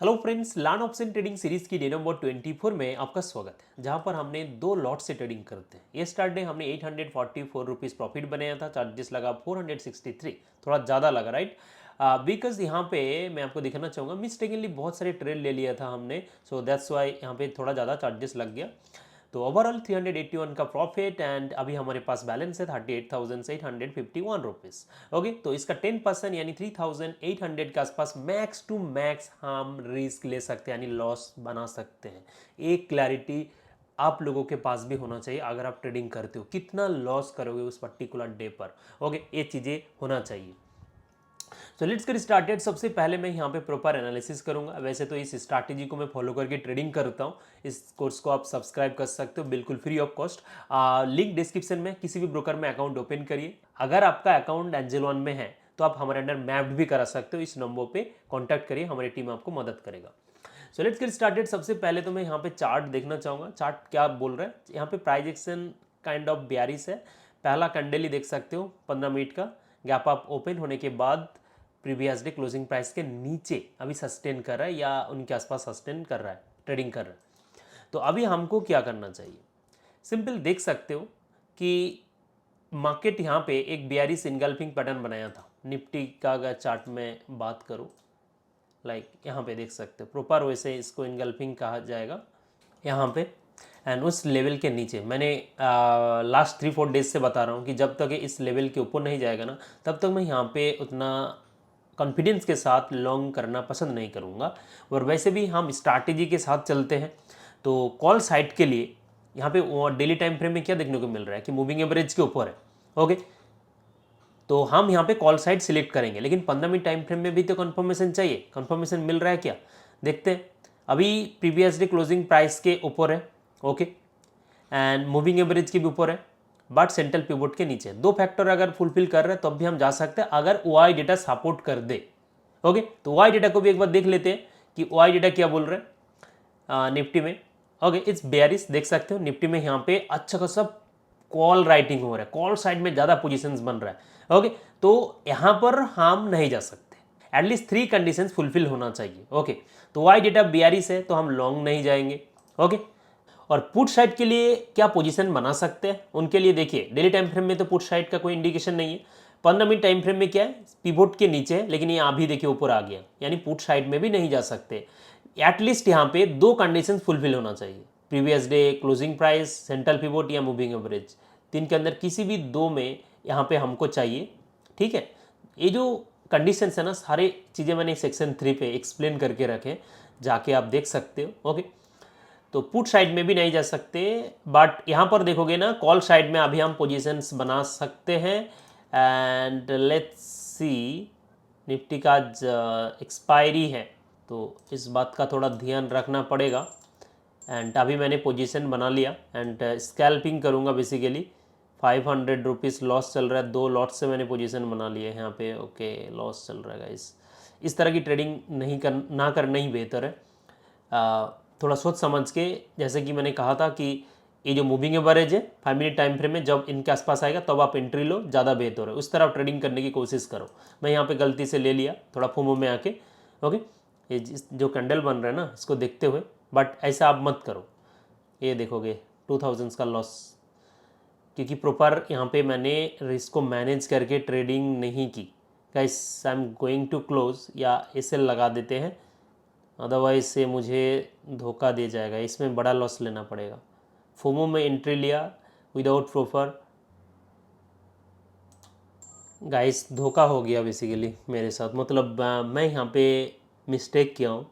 Hello friends, learn option trading series की day number 24 में आपका स्वागत है, जहां पर हमने दो लॉट से ट्रेडिंग करते हैं। ये स्टार्ट डे हमने 844 रुपीस प्रॉफिट बनाया था, चार्जेस लगा 463, थोड़ा ज़्यादा लगा, राइट। बिकॉज यहाँ पे मैं आपको दिखाना चाहूँगा, मिस्टेकनली बहुत सारे ट्रेड ले लिया था हमने, सो दैट्स वाई यहाँ पे थोड़ा ज़्यादा चार्जेस लग गया। तो ओवरऑल 381 का प्रॉफिट एंड अभी हमारे पास बैलेंस है 38,851 रुपीज़। ओके, तो इसका 10% यानी 3,800 के आसपास मैक्स टू मैक्स हम रिस्क ले सकते हैं, यानी लॉस बना सकते हैं। एक क्लैरिटी आप लोगों के पास भी होना चाहिए, अगर आप ट्रेडिंग करते हो कितना लॉस करोगे उस पर्टिकुलर डे पर। ओके, ये चीज़ें होना चाहिए। तो लेट्स गेट स्टार्टेड। सबसे पहले मैं यहाँ पे प्रॉपर एनालिसिस करूंगा। वैसे तो इस स्ट्रैटेजी को मैं फॉलो करके ट्रेडिंग करता हूँ। इस कोर्स को आप सब्सक्राइब कर सकते हो बिल्कुल free of cost. Link description में, किसी भी ब्रोकर में अकाउंट ओपन करिए। अगर आपका अकाउंट एंजल वन में है तो आप हमारे अंडर मैप्ड भी करा सकते हो। इस नंबर पे कॉन्टैक्ट करिए, हमारी टीम आपको मदद करेगा। So let's get started. सबसे पहले तो मैं यहाँ पे चार्ट देखना चाहूँगा। चार्ट क्या बोल रहा है यहाँ पे, price action kind of bearish है। पहला कैंडल ही देख सकते हो 15 मिनट का गैप अप ओपन होने के बाद प्रीवियस डे क्लोजिंग प्राइस के नीचे अभी सस्टेन कर रहा है या उनके आसपास सस्टेन कर रहा है, ट्रेडिंग कर रहा है। तो अभी हमको क्या करना चाहिए, सिंपल देख सकते हो कि मार्केट यहाँ पे एक बेयरिश इनगल्फिंग पैटर्न बनाया था। निफ्टी का अगर चार्ट में बात करूँ, लाइक यहाँ पे देख सकते हो प्रॉपर वैसे इसको इनगल्फिंग कहा जाएगा यहाँ पे। एंड उस लेवल के नीचे मैंने लास्ट 3-4 डेज से बता रहा हूँ कि जब तक ये इस लेवल के ऊपर नहीं जाएगा ना, तब तक मैं यहाँ पे उतना कॉन्फिडेंस के साथ लॉन्ग करना पसंद नहीं करूँगा। और वैसे भी हम स्ट्रैटेजी के साथ चलते हैं। तो कॉल साइड के लिए यहाँ पे डेली टाइम फ्रेम में क्या देखने को मिल रहा है कि मूविंग एवरेज के ऊपर है। ओके, तो हम यहाँ पे कॉल साइड सिलेक्ट करेंगे, लेकिन 15 मिनट टाइम फ्रेम में भी तो कंफर्मेशन चाहिए। कंफर्मेशन मिल रहा है क्या, देखते हैं। अभी प्रीवियस डे क्लोजिंग प्राइस के ऊपर है, ओके, एंड मूविंग एवरेज के भी ऊपर है, बट सेंट्रल पिवोट के नीचे। दो फैक्टर अगर फुलफिल कर रहे हैं तब भी हम जा सकते हैं, अगर ओआई डेटा सपोर्ट कर दे। ओके, तो ओआई डेटा को भी एक बार देख लेते हैं कि ओआई डेटा क्या बोल रहे हैं निफ्टी में। ओके, इट्स बेयरिश देख सकते हो। निफ्टी में यहाँ पे अच्छा खासा कॉल राइटिंग हो रहा है, कॉल साइड में ज़्यादा पोजीशंस बन रहा है। ओके, तो यहाँ पर हम नहीं जा सकते, एटलीस्ट 3 कंडीशंस फुलफिल होना चाहिए। ओके, तो वाई डेटा बेयरिश है तो हम लॉन्ग नहीं जाएंगे। ओके, और पुट साइड के लिए क्या पोजीशन बना सकते हैं, उनके लिए देखिए डेली टाइम फ्रेम में तो पुट साइड का कोई इंडिकेशन नहीं है। 15 मिनट टाइम फ्रेम में क्या है, पिवोट के नीचे है, लेकिन ये अभी देखिए ऊपर आ गया, यानी पुट साइड में भी नहीं जा सकते। एटलीस्ट यहाँ पे 2 कंडीशन फुलफिल होना चाहिए, previous day closing price, central pivot या मूविंग एवरेज। 3 के अंदर किसी भी 2 में यहाँ पे हमको चाहिए। ठीक है, ये जो कंडीशंस है ना, सारे चीज़ें मैंने सेक्शन 3 पे एक्सप्लेन करके रखे, जाके आप देख सकते हो। ओके, तो पुट साइड में भी नहीं जा सकते, बट यहाँ पर देखोगे ना कॉल साइड में अभी हम पोजीशंस बना सकते हैं। एंड लेट्स सी, निफ्टी का एक्सपायरी है तो इस बात का थोड़ा ध्यान रखना पड़ेगा। एंड अभी मैंने पोजीशन बना लिया एंड स्कैल्पिंग करूँगा बेसिकली। 500 रुपीज़ लॉस चल रहा है, 2 लॉट से मैंने पोजीशन बना लिया है यहाँ पे। ओके, लॉस चल रहा है गाइस। इस तरह की ट्रेडिंग नहीं ना करना ही बेहतर है। थोड़ा सोच समझ के, जैसे कि मैंने कहा था कि ये जो मूविंग एवरेज है 5 मिनट टाइम फ्रेम में जब इनके आसपास आएगा तब आप एंट्री लो, ज़्यादा बेहतर है। उस तरह आप ट्रेडिंग करने की कोशिश करो। मैं यहाँ पे गलती से ले लिया थोड़ा फोमो में आके। ओके, ये जो कैंडल बन रहा है ना, इसको देखते हुए, बट ऐसा आप मत करो। ये देखोगे 2000 का लॉस, क्योंकि प्रॉपर यहाँ पे मैंने रिस्क को मैनेज करके ट्रेडिंग नहीं की। Guys, I am going to close, या ऐसे लगा देते हैं, अदरवाइज से मुझे धोखा दे जाएगा, इसमें बड़ा लॉस लेना पड़ेगा। फोमो में एंट्री लिया विदाउट प्रॉपर, गाइस धोखा हो गया बेसिकली मेरे साथ। मतलब मैं यहाँ पे मिस्टेक किया हूँ।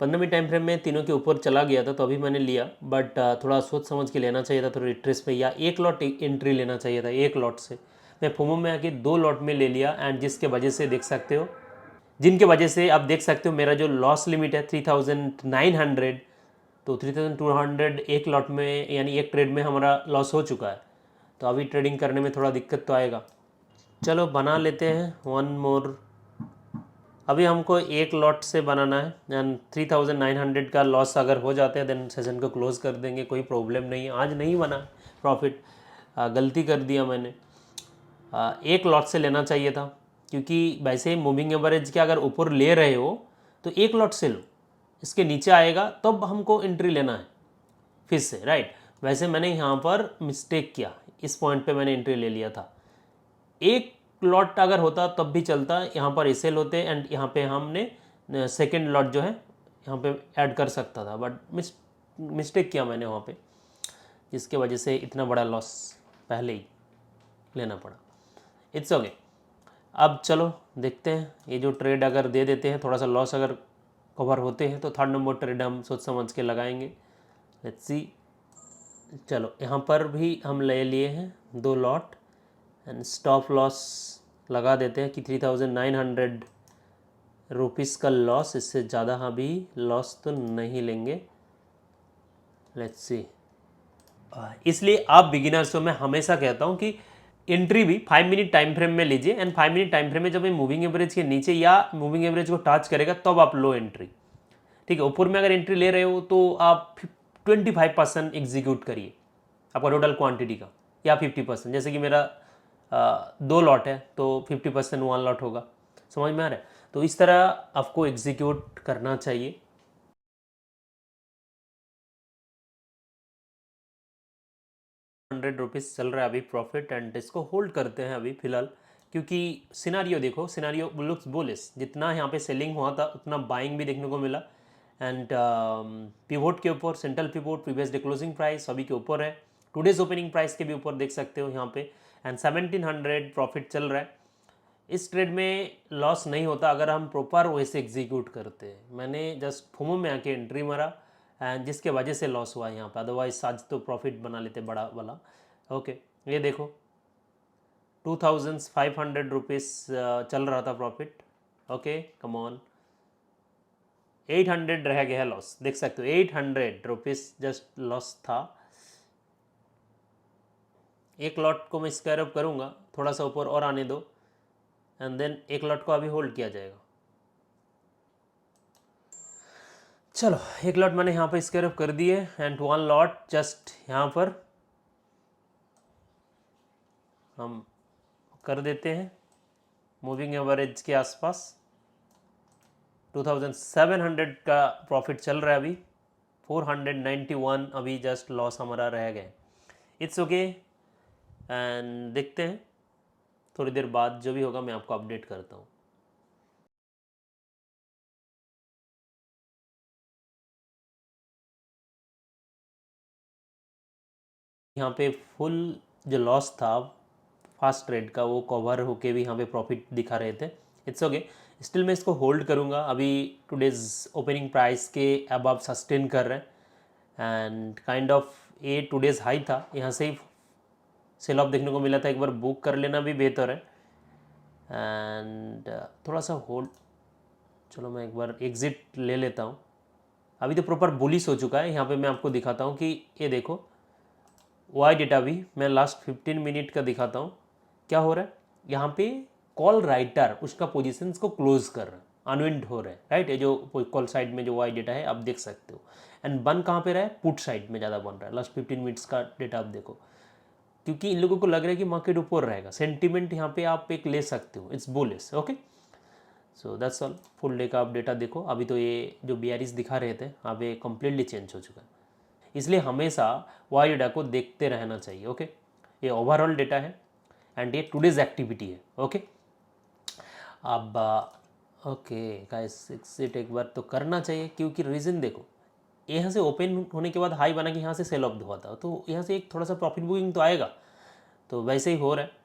15 मिनट टाइम फ्रेम में तीनों के ऊपर चला गया था तो अभी मैंने लिया, बट थोड़ा सोच समझ के लेना चाहिए था, थोड़ा रिट्रेस पे, या एक लॉट एंट्री लेना चाहिए था। एक लॉट से मैं फोमो में आके 2 लॉट में ले लिया, एंड जिसके वजह से देख सकते हो, जिनके वजह से आप देख सकते हो मेरा जो लॉस लिमिट है 3900, तो 3200 एक लॉट में, यानी एक ट्रेड में हमारा लॉस हो चुका है। तो अभी ट्रेडिंग करने में थोड़ा दिक्कत तो आएगा। चलो बना लेते हैं वन मोर। अभी हमको एक लॉट से बनाना है, एंड 3900 का लॉस अगर हो जाते हैं देन सेशन को क्लोज कर देंगे, कोई प्रॉब्लम नहीं है। आज नहीं बना प्रॉफिट, गलती कर दिया मैंने। एक लॉट से लेना चाहिए था, क्योंकि वैसे ही मूविंग एवरेज के अगर ऊपर ले रहे हो तो एक लॉट से लो, इसके नीचे आएगा तब हमको एंट्री लेना है फिर से, राइट। वैसे मैंने यहाँ पर मिस्टेक किया, इस पॉइंट पे मैंने एंट्री ले लिया था। एक लॉट अगर होता तब भी चलता, यहाँ पर एसेल होते एंड यहाँ पे हमने सेकेंड लॉट जो है यहाँ पे ऐड कर सकता था, बट मिस्टेक किया मैंने वहाँ पे, जिसके वजह से इतना बड़ा लॉस पहले ही लेना पड़ा। It's okay. अब चलो देखते हैं, ये जो ट्रेड अगर दे देते हैं, थोड़ा सा लॉस अगर कवर होते हैं तो थर्ड नंबर ट्रेड हम सोच समझ के लगाएंगे। Let's see. चलो यहाँ पर भी हम ले लिए हैं 2 लॉट एंड स्टॉप लॉस लगा देते हैं कि 3900 रुपीज़ का लॉस, इससे ज़्यादा अभी लॉस तो नहीं लेंगे। Let's see. इसलिए आप बिगिनर्स को मैं हमेशा कहता हूँ कि एंट्री भी 5 मिनट टाइम फ्रेम में लीजिए एंड 5 मिनट टाइम फ्रेम में जब ये मूविंग एवरेज के नीचे या मूविंग एवरेज को टच करेगा तब आप लो एंट्री, ठीक है। ऊपर में अगर एंट्री ले रहे हो तो आप 25% एग्जीक्यूट करिए आपका टोटल क्वांटिटी का, या 50%, जैसे कि मेरा 2 लॉट है तो 50% 1 लॉट होगा, समझ में आ रहा है। तो इस तरह आपको एग्जीक्यूट करना चाहिए। ₹100 चल रहा है अभी प्रॉफिट एंड इसको होल्ड करते हैं अभी फिलहाल, क्योंकि सिनारियो देखो, सिनारियो लुक्स बुलिश। जितना यहाँ पे सेलिंग हुआ था उतना बाइंग भी देखने को मिला एंड पिवोट के ऊपर, central pivot, previous day closing price सभी के ऊपर है, टुडेज ओपनिंग प्राइस के भी ऊपर देख सकते हो यहाँ पे, एंड 1700 प्रॉफिट चल रहा है। इस ट्रेड में लॉस नहीं होता अगर हम प्रॉपर वैसे एग्जीक्यूट करते हैं। मैंने जस्ट फोमो में आके एंट्री मारा एंड जिसके वजह से लॉस हुआ यहाँ पे, अदरवाइज आज तो प्रॉफिट बना लेते बड़ा वाला। ओके, ये देखो 2500 रुपीज़ चल रहा था प्रॉफिट। ओके कम ऑन, 800 रह गया है लॉस, देख सकते हो 800 रुपीज़ जस्ट लॉस था। एक लॉट को मैं स्क्वायर अप करूँगा, थोड़ा सा ऊपर और आने दो एंड देन एक लॉट को अभी होल्ड किया जाएगा। चलो एक लॉट मैंने यहाँ पर स्क्वायर अप कर दिए एंड 1 लॉट जस्ट यहाँ पर हम कर देते हैं मूविंग एवरेज के आसपास। 2700 का प्रॉफिट चल रहा है अभी, 491 अभी जस्ट लॉस हमारा रह गए। इट्स ओके एंड देखते हैं थोड़ी देर बाद जो भी होगा मैं आपको अपडेट करता हूँ। यहाँ पे फुल जो लॉस था फास्ट ट्रेड का वो कवर होके भी यहाँ पे प्रॉफिट दिखा रहे थे। इट्स ओके, स्टिल मैं इसको होल्ड करूँगा। अभी टुडेज ओपनिंग प्राइस के अब आप सस्टेन कर रहे हैं एंड काइंड ऑफ ये टुडेज हाई था, यहाँ से ही सेल ऑफ देखने को मिला था। एक बार बुक कर लेना भी बेहतर है एंड थोड़ा सा होल्ड। चलो मैं एक बार एग्जिट ले लेता हूँ। अभी तो प्रॉपर बुलिश हो चुका है। यहाँ पे मैं आपको दिखाता हूँ कि ये देखो वाई डेटा भी मैं लास्ट 15 मिनट का दिखाता हूँ क्या हो रहा है। यहाँ पे कॉल राइटर उसका पोजीशंस को क्लोज कर रहा है, अनविंड हो रहा है, राइट। ये जो कॉल साइड में जो वाई डेटा है आप देख सकते हो एंड बन कहाँ पे रहा है, पुट साइड में ज़्यादा बन रहा है। लास्ट 15 मिनट्स का डेटा आप देखो, क्योंकि इन लोगों को लग रहा है कि मार्केट ऊपर रहेगा। सेंटीमेंट यहाँ पे आप एक ले सकते हो, it's bullish. Okay so that's all. Full day का आप डेटा देखो। अभी तो ये जो बीआरएस दिखा रहे थे अब ये कम्प्लीटली चेंज हो चुका है, इसलिए हमेशा वाई डेटा को देखते रहना चाहिए। ओके ये ओवरऑल डेटा है एंड ये टुडेज एक्टिविटी है। ओके अब ओके गाइस एग्जिट एक बार तो करना चाहिए, क्योंकि रीज़न देखो यहाँ से ओपन होने के बाद हाई बना कि यहाँ से सेल ऑफ हुआ था, तो यहाँ से एक थोड़ा सा प्रॉफिट बुकिंग तो आएगा, तो वैसे ही हो रहा है।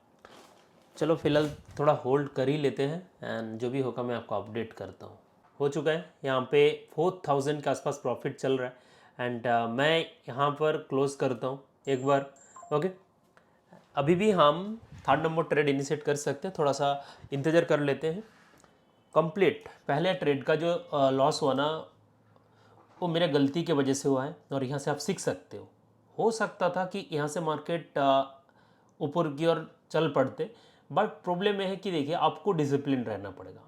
चलो फिलहाल थोड़ा होल्ड कर ही लेते हैं एंड जो भी होगा मैं आपको अपडेट करता हूँ। हो चुका है यहाँ पे 4000 के आसपास प्रॉफिट चल रहा है एंड मैं यहाँ पर क्लोज करता हूँ एक बार। ओके अभी भी हम थर्ड नंबर ट्रेड इनिशिएट कर सकते हैं, थोड़ा सा इंतज़ार कर लेते हैं। कंप्लीट पहले ट्रेड का जो लॉस हुआ ना वो मेरे गलती के वजह से हुआ है और यहाँ से आप सीख सकते हो सकता था कि यहाँ से मार्केट ऊपर की ओर चल पड़ते, बट प्रॉब्लम यह है कि देखिए आपको डिसिप्लिन रहना पड़ेगा।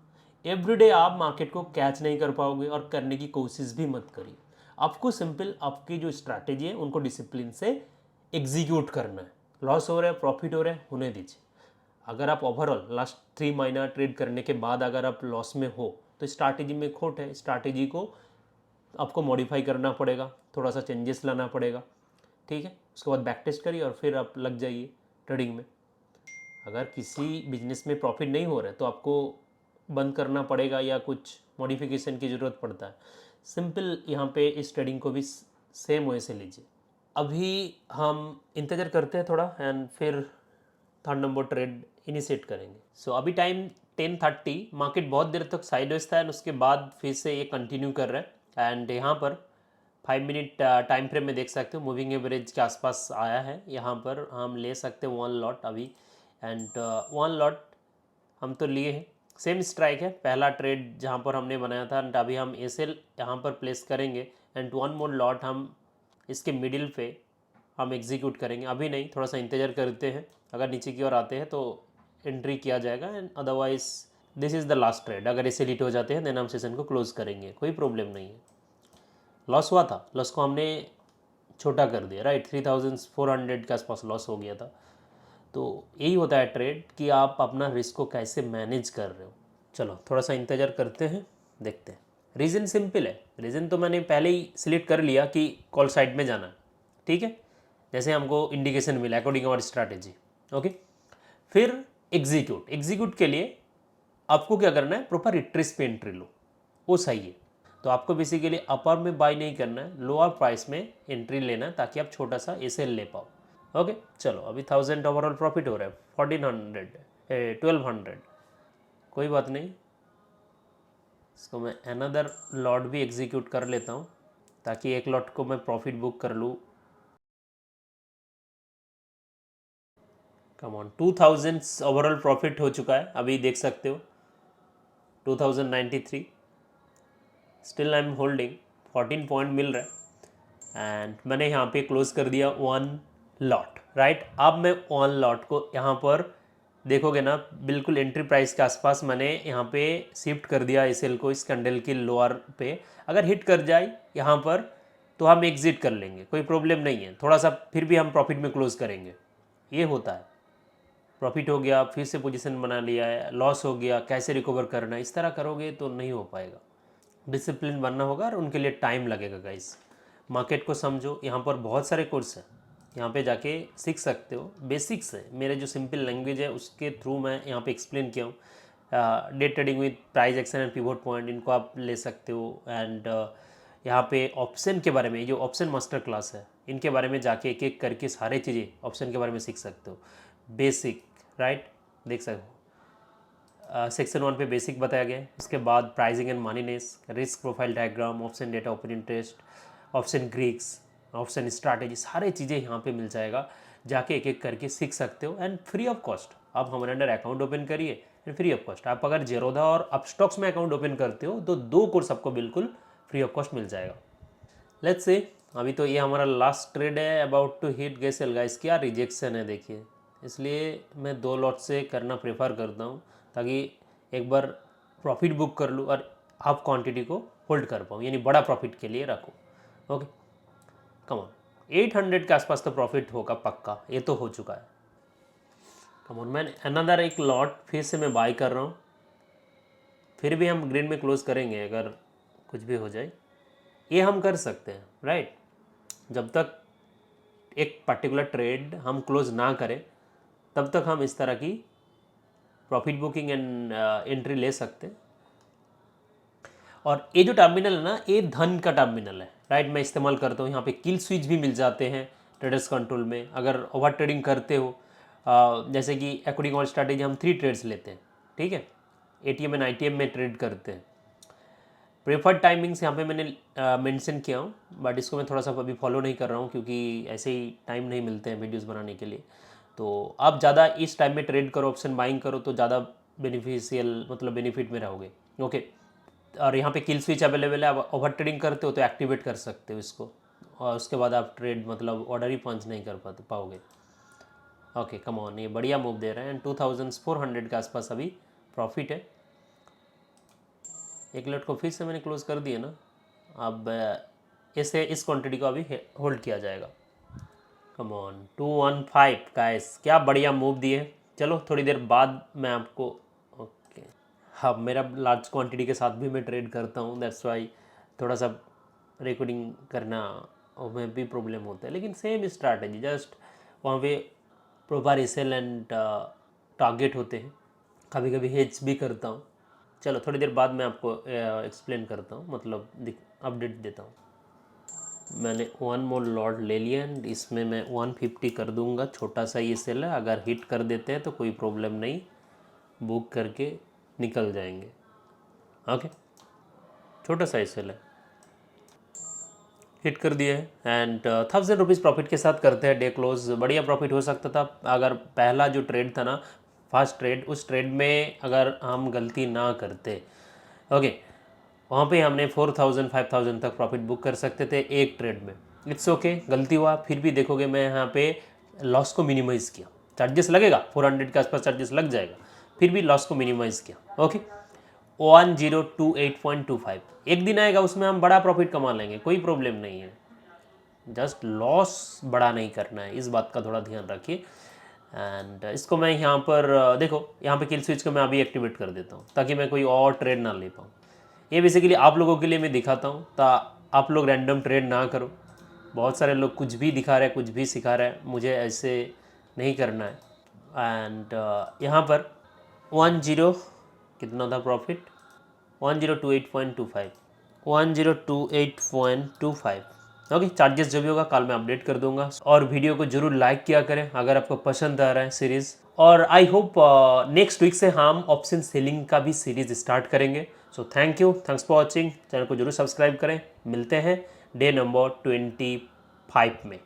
एवरीडे आप मार्केट को कैच नहीं कर पाओगे और करने की कोशिश भी मत करिए। आपको सिंपल आपकी जो स्ट्रैटेजी है उनको डिसिप्लिन से एग्जीक्यूट करना है। लॉस हो रहा है, प्रॉफिट हो रहा है, होने दीजिए। अगर आप ओवरऑल लास्ट 3 महीना ट्रेड करने के बाद अगर आप लॉस में हो तो स्ट्रैटेजी में खोट है, स्ट्रैटेजी को आपको मॉडिफाई करना पड़ेगा, थोड़ा सा चेंजेस लाना पड़ेगा, ठीक है। उसके बाद बैक टेस्ट करिए और फिर आप लग जाइए ट्रेडिंग में। अगर किसी बिजनेस में प्रॉफिट नहीं हो रहा है तो आपको बंद करना पड़ेगा या कुछ मॉडिफिकेशन की ज़रूरत पड़ता है। सिंपल यहाँ पे इस ट्रेडिंग को भी सेम वे से लीजिए। अभी हम इंतज़ार करते हैं थोड़ा एंड फिर थर्ड नंबर ट्रेड इनिशिएट करेंगे। सो अभी टाइम 10:30, मार्केट बहुत देर तक साइडवेज था एंड उसके बाद फिर से ये कंटिन्यू कर रहा है एंड यहाँ पर 5 मिनट टाइम फ्रेम में देख सकते हो मूविंग एवरेज के आसपास आया है। यहाँ पर हम ले सकते हैं 1 लॉट अभी एंड 1 लॉट हम तो लिए हैं। सेम स्ट्राइक है पहला ट्रेड जहाँ पर हमने बनाया था एंड अभी हम एसएल यहाँ पर प्लेस करेंगे एंड 1 मोर लॉट हम इसके मिडिल पे हम एग्जीक्यूट करेंगे। अभी नहीं, थोड़ा सा इंतज़ार करते हैं, अगर नीचे की ओर आते हैं तो एंट्री किया जाएगा and otherwise this is the last trade. अगर ऐसे हिट हो जाते हैं देन हम सेशन को क्लोज करेंगे, कोई प्रॉब्लम नहीं है। लॉस हुआ था, लॉस को हमने छोटा कर दिया, राइट। 3400 के आसपास लॉस हो गया था। तो यही होता है ट्रेड कि आप अपना रिस्क को कैसे मैनेज कर रहे हो। चलो थोड़ा सा इंतज़ार करते हैं, देखते हैं। रीज़न सिंपल है, रीज़न तो मैंने पहले ही सिलेक्ट कर लिया कि कॉल साइड में जाना है, ठीक है। जैसे हमको इंडिकेशन मिला अकॉर्डिंग आवर स्ट्रैटेजी, ओके। फिर एग्जीक्यूट के लिए आपको क्या करना है, प्रॉपर रिट्रेस पे एंट्री लो, वो सही है। तो आपको बेसिकली अपर में बाय नहीं करना है, लोअर प्राइस में एंट्री लेना है ताकि आप छोटा सा एसएल ले पाओ, ओके। चलो अभी 1000 ओवरऑल प्रॉफिट हो रहा है, 1400 1200, कोई बात नहीं। इसको मैं अनदर लॉट भी एग्जीक्यूट कर लेता हूँ ताकि एक लॉट को मैं प्रॉफिट बुक कर लूँ। कम ऑन, 2000 ओवरऑल प्रॉफिट हो चुका है, अभी देख सकते हो 2093। Still I am holding, 14 point मिल रहा है एंड मैंने यहाँ पे क्लोज कर दिया 1 लॉट, राइट। अब मैं 1 लॉट को यहाँ पर देखोगे ना, बिल्कुल एंट्री प्राइस के आसपास मैंने यहाँ पे शिफ्ट कर दिया एसएल को, इस कैंडल की लोअर पे। अगर हिट कर जाए यहाँ पर तो हम एग्जिट कर लेंगे, कोई प्रॉब्लम नहीं है। थोड़ा सा फिर भी हम प्रॉफिट में क्लोज करेंगे, ये होता है। प्रॉफिट हो गया, फिर से पोजीशन बना लिया है, लॉस हो गया, कैसे रिकवर करना है, इस तरह करोगे तो नहीं हो पाएगा। डिसिप्लिन बनना होगा और उनके लिए टाइम लगेगा गाइस। मार्केट को समझो, यहाँ पर बहुत सारे कोर्स हैं, यहाँ पे जाके सीख सकते हो। बेसिक्स है, मेरे जो सिंपल लैंग्वेज है उसके थ्रू मैं यहाँ पे एक्सप्लेन किया हूँ। Day trading with price action and pivot point, इनको आप ले सकते हो। एंड यहाँ पे ऑप्शन के बारे में, जो ऑप्शन मास्टर क्लास है, इनके बारे में जाके एक एक करके सारे चीज़ें ऑप्शन के बारे में सीख सकते हो। बेसिक, राइट, देख सकते हो। सेक्शन 1 पे बेसिक बताया गया है। इसके बाद pricing and moneyness, risk profile diagram, option data, open interest, option Greeks, option strategy, सारे चीज़ें यहाँ पे मिल जाएगा। जाके एक एक करके सीख सकते हो एंड फ्री ऑफ कॉस्ट। आप हमारे अंडर अकाउंट ओपन करिए एंड फ्री ऑफ कॉस्ट। आप अगर जेरोधा और अपस्टॉक्स में अकाउंट ओपन करते हो तो 2 कोर्स आपको बिल्कुल फ्री ऑफ कॉस्ट मिल जाएगा। लेट्स से, अभी तो ये हमारा लास्ट ट्रेड है, about to hit Gesell guys. क्या रिजेक्शन है देखिए, इसलिए मैं 2 लॉट से करना प्रेफर करता हूँ ताकि एक बार प्रॉफिट बुक कर लूँ और हाफ क्वांटिटी को होल्ड कर पाऊँ, यानी बड़ा प्रॉफिट के लिए रखूँ, ओके। कम ऑन, 800 के आसपास तो प्रॉफिट होगा पक्का, ये तो हो चुका है। कम ऑन, मैं अनदर एक लॉट फिर से मैं बाय कर रहा हूँ, फिर भी हम ग्रीन में क्लोज करेंगे अगर कुछ भी हो जाए। ये हम कर सकते हैं, राइट। जब तक एक पर्टिकुलर ट्रेड हम क्लोज ना करें तब तक हम इस तरह की प्रॉफिट बुकिंग एंड एंट्री ले सकते हैं। और ये जो टर्मिनल है ना, ये धन का टर्मिनल है, राइट। मैं इस्तेमाल करता हूँ, यहाँ पे किल स्विच भी मिल जाते हैं ट्रेडर्स कंट्रोल में। अगर ओवर ट्रेडिंग करते हो, जैसे कि अकॉर्डिंग ऑल स्ट्रैटेजी हम 3 ट्रेड्स लेते हैं, ठीक है। एटीएम एंड आईटीएम में ट्रेड करते हैं। प्रेफर्ड टाइमिंग्स यहाँ पे मैंने मेंशन किया हूँ, बट इसको मैं थोड़ा सा अभी फॉलो नहीं कर रहा हूँ क्योंकि ऐसे ही टाइम नहीं मिलते हैं वीडियोस बनाने के लिए। तो आप ज़्यादा इस टाइम में ट्रेड करो, ऑप्शन बाइंग करो तो ज़्यादा बेनिफिशियल, मतलब बेनिफिट में रहोगे, ओके। और यहाँ पे किल स्विच अवेलेबल है, आप ओवर ट्रेडिंग करते हो तो एक्टिवेट कर सकते हो इसको, और उसके बाद आप ट्रेड मतलब ऑर्डर ही पंच नहीं कर पाओगे, ओके। कम ऑन, ये बढ़िया मूव दे रहे हैं एंड 2400 के आसपास अभी प्रॉफिट है। एक लॉट को फिर से मैंने क्लोज कर दिया ना, अब इसे इस क्वांटिटी को अभी होल्ड किया जाएगा। कम ऑन, 215 गाइस, क्या बढ़िया मूव दिए। चलो थोड़ी देर बाद मैं आपको, ओके हाँ, मेरा लार्ज क्वांटिटी के साथ भी मैं ट्रेड करता हूँ, दैट्स वाई थोड़ा सा रिकॉर्डिंग करना और में भी प्रॉब्लम होता है, लेकिन सेम स्ट्रैटेजी, जस्ट वहाँ पे प्रॉपर एसएल एंड टारगेट होते हैं। कभी कभी हेज भी करता हूँ। चलो थोड़ी देर बाद मैं आपको एक्सप्लेन करता हूँ, मतलब अपडेट देता हूँ। मैंने वन मोर लॉट ले लिया एंड इसमें मैं 150 कर दूंगा। छोटा सा ये सेल है, अगर हिट कर देते हैं तो कोई प्रॉब्लम नहीं, बुक करके निकल जाएंगे। ओके, छोटा सा ये सेल है, हिट कर दिया है एंड 1000 रुपीज़ प्रॉफिट के साथ करते हैं डे क्लोज। बढ़िया प्रॉफिट हो सकता था अगर पहला जो ट्रेड था ना, फर्स्ट ट्रेड, उस ट्रेड में अगर हम गलती ना करते। ओके, वहाँ पे हमने 4000 5000 तक प्रॉफिट बुक कर सकते थे एक ट्रेड में। इट्स ओके, गलती हुआ, फिर भी देखोगे मैं यहाँ पे लॉस को मिनिमाइज़ किया। चार्जेस लगेगा, 400 के आसपास चार्जेस लग जाएगा, फिर भी लॉस को मिनिमाइज़ किया। ओके, 1028.25 एक दिन आएगा, उसमें हम बड़ा प्रॉफिट कमा लेंगे, कोई प्रॉब्लम नहीं है। जस्ट लॉस बड़ा नहीं करना है, इस बात का थोड़ा ध्यान रखिए। एंड इसको मैं यहाँ पर देखो, यहाँ पे किल स्विच को मैं अभी एक्टिवेट कर देता हूँ ताकि मैं कोई और ट्रेड ना ले पाऊँ। ये बेसिकली आप लोगों के लिए मैं दिखाता हूँ, आप लोग रैंडम ट्रेड ना करो। बहुत सारे लोग कुछ भी दिखा रहे हैं, कुछ भी सिखा रहे हैं, मुझे ऐसे नहीं करना है। एंड यहाँ पर 10 कितना था प्रॉफिट, 1028.25, 1028.25। ओके, चार्जेस जो भी होगा कल मैं अपडेट कर दूंगा। और वीडियो को जरूर लाइक किया करें अगर आपको पसंद आ रहा है सीरीज़। और आई होप नेक्स्ट वीक से हम ऑप्शन सेलिंग का भी सीरीज़ स्टार्ट करेंगे। So thank you, thanks for watching. Channel को जरूर सब्सक्राइब करें। मिलते हैं डे नंबर 25 में।